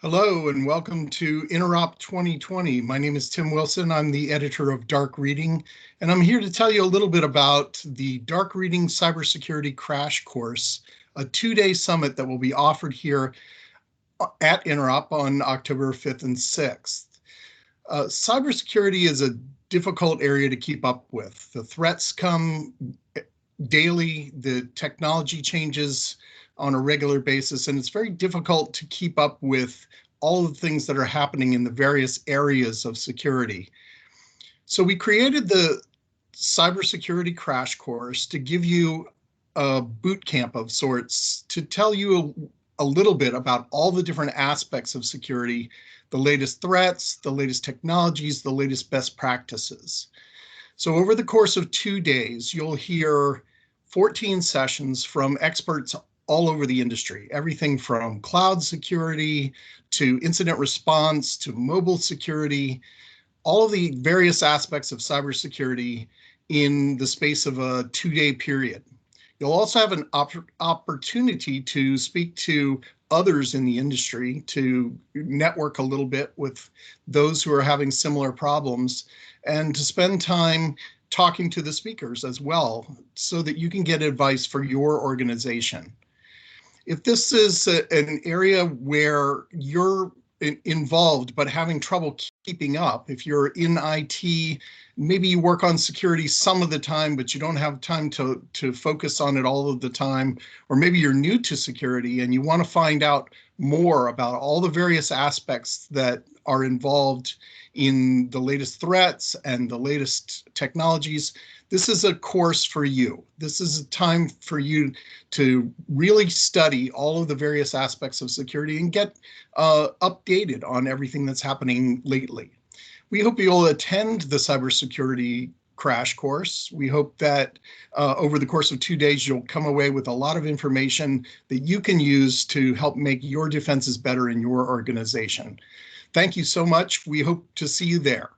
Hello and welcome to Interop 2020. My name is Tim Wilson. I'm the editor of Dark Reading, and I'm here to tell you a little bit about the Dark Reading Cybersecurity Crash Course, a two-day summit that will be offered here at Interop on October 5th and 6th. Cybersecurity is a difficult area to keep up with. The threats come daily, the technology changes on a regular basis, and it's very difficult to keep up with all of the things that are happening in the various areas of security. So we created the Cybersecurity Crash Course to give you a boot camp of sorts to tell you a little bit about all the different aspects of security, the latest threats, the latest technologies, the latest best practices. So over the course of 2 days, you'll hear 14 sessions from experts all over the industry, everything from cloud security to incident response to mobile security, all of the various aspects of cybersecurity in the space of a 2-day period. You'll also have an opportunity to speak to others in the industry, to network a little bit with those who are having similar problems, and to spend time talking to the speakers as well so that you can get advice for your organization. If this is an area where you're involved but having trouble keeping up, if you're in IT, maybe you work on security some of the time, but you don't have time to focus on it all of the time, or maybe you're new to security and you want to find out more about all the various aspects that are involved in the latest threats and the latest technologies, this is a course for you. This is a time for you to really study all of the various aspects of security and get updated on everything that's happening lately. We hope you'll attend the Cybersecurity Crash Course. We hope that over the course of 2 days, you'll come away with a lot of information that you can use to help make your defenses better in your organization. Thank you so much. We hope to see you there.